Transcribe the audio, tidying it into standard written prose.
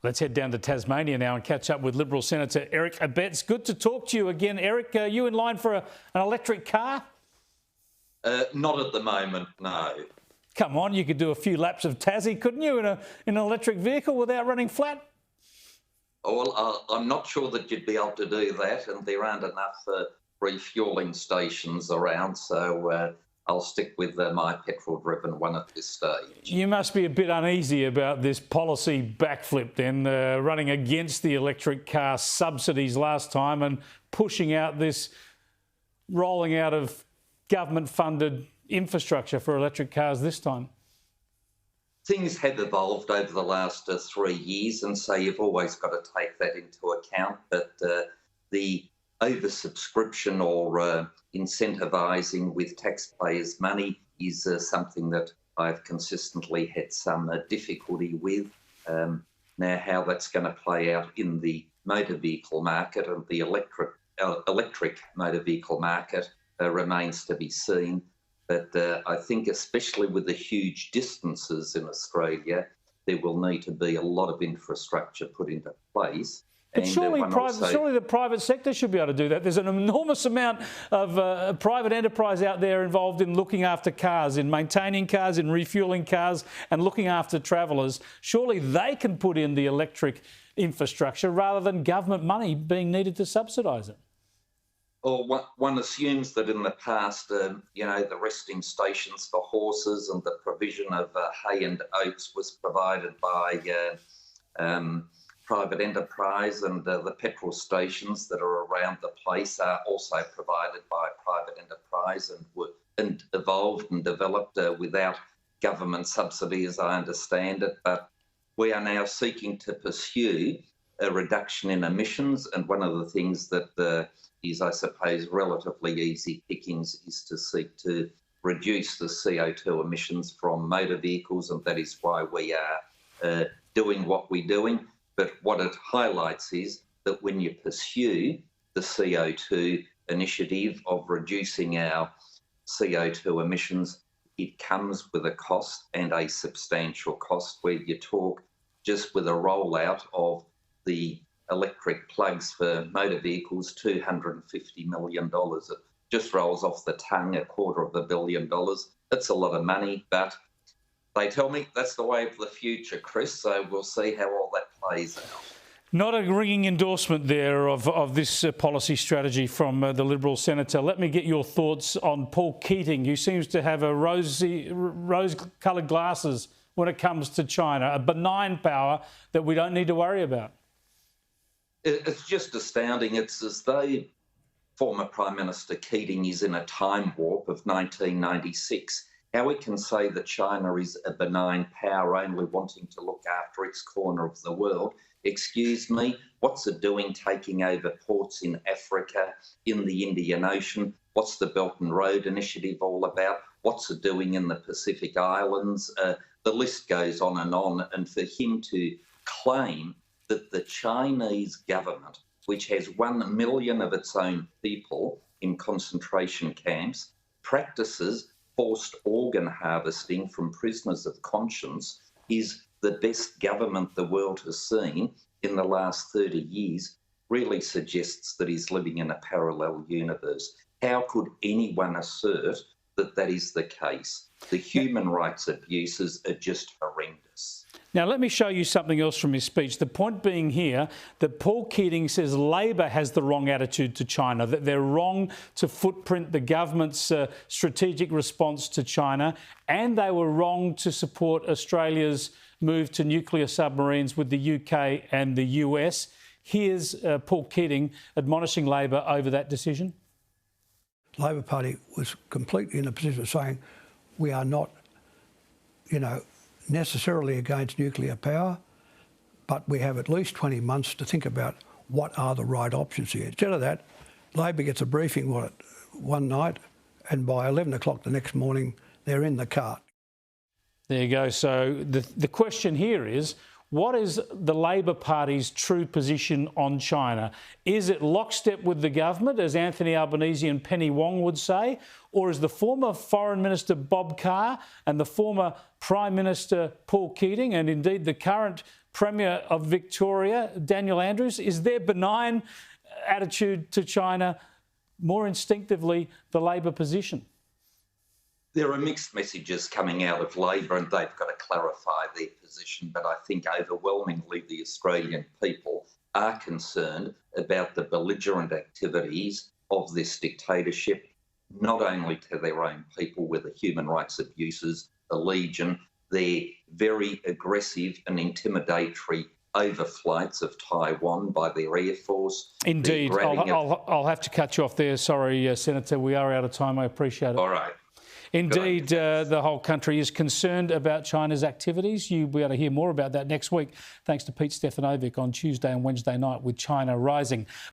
Let's head down to Tasmania now and catch up with Liberal Senator Eric Abetz. Good to talk to you again, Eric. Are you in line for an electric car? Not at the moment, no. Come on, you could do a few laps of Tassie, couldn't you, in an electric vehicle without running flat? Oh, well, I'm not sure that you'd be able to do that, and there aren't enough refuelling stations around, so I'll stick with my petrol-driven one at this stage. You must be a bit uneasy about this policy backflip then, running against the electric car subsidies last time and pushing out this rolling out of government-funded infrastructure for electric cars this time. Things have evolved over the last 3 years, and so you've always got to take that into account. But the oversubscription or incentivising with taxpayers' money is something that I've consistently had some difficulty with. Now, how that's going to play out in the motor vehicle market and the electric motor vehicle market remains to be seen. But I think especially with the huge distances in Australia, there will need to be a lot of infrastructure put into place. But surely the private sector should be able to do that. There's an enormous amount of private enterprise out there involved in looking after cars, in maintaining cars, in refuelling cars and looking after travellers. Surely they can put in the electric infrastructure rather than government money being needed to subsidise it. Or one assumes that in the past, the resting stations for horses and the provision of hay and oats was provided by private enterprise, and the petrol stations that are around the place are also provided by private enterprise and evolved and developed without government subsidy, as I understand it. But we are now seeking to pursue a reduction in emissions, and one of the things that is, I suppose, relatively easy pickings is to seek to reduce the CO2 emissions from motor vehicles, and that is why we are doing what we're doing. But what it highlights is that when you pursue the CO2 initiative of reducing our CO2 emissions, it comes with a cost, and a substantial cost, where you talk just with a rollout of the electric plugs for motor vehicles, $250 million. It just rolls off the tongue, $250 million. It's a lot of money, but they tell me that's the way of the future, Chris, so we'll see how all that plays out. Not a ringing endorsement there of this policy strategy from the Liberal Senator. Let me get your thoughts on Paul Keating, who seems to have a rose-coloured glasses when it comes to China, a benign power that we don't need to worry about. It's just astounding. It's as though former Prime Minister Keating is in a time warp of 1996. How we can say that China is a benign power only wanting to look after its corner of the world. Excuse me, what's it doing taking over ports in Africa, in the Indian Ocean? What's the Belt and Road Initiative all about? What's it doing in the Pacific Islands? The list goes on. And for him to claim that the Chinese government, which has 1 million of its own people in concentration camps, practices forced organ harvesting from prisoners of conscience, is the best government the world has seen in the last 30 years, really suggests that he's living in a parallel universe. How could anyone assert that that is the case? The human rights abuses are just horrendous. Now, let me show you something else from his speech. The point being here that Paul Keating says Labor has the wrong attitude to China, that they're wrong to footprint the government's strategic response to China, and they were wrong to support Australia's move to nuclear submarines with the UK and the US. Here's Paul Keating admonishing Labor over that decision. The Labor Party was completely in a position of saying we are not, necessarily against nuclear power, but we have at least 20 months to think about what are the right options here. Instead of that, Labor gets a briefing one night, and by 11 o'clock the next morning, they're in the cart. There you go. So the question here is, What is the Labor Party's true position on China? Is it lockstep with the government, as Anthony Albanese and Penny Wong would say, or is the former Foreign Minister Bob Carr and the former Prime Minister Paul Keating and indeed the current Premier of Victoria, Daniel Andrews, is their benign attitude to China more instinctively the Labor position? There are mixed messages coming out of Labor and they've got to clarify their position, but I think overwhelmingly the Australian people are concerned about the belligerent activities of this dictatorship, not only to their own people with the human rights abuses, the Legion, their very aggressive and intimidatory overflights of Taiwan by their Air Force. Indeed. I'll have to cut you off there. Sorry, Senator, we are out of time. I appreciate it. All right. Indeed, the whole country is concerned about China's activities. You'll be able to hear more about that next week, thanks to Pete Stefanovic on Tuesday and Wednesday night with China Rising.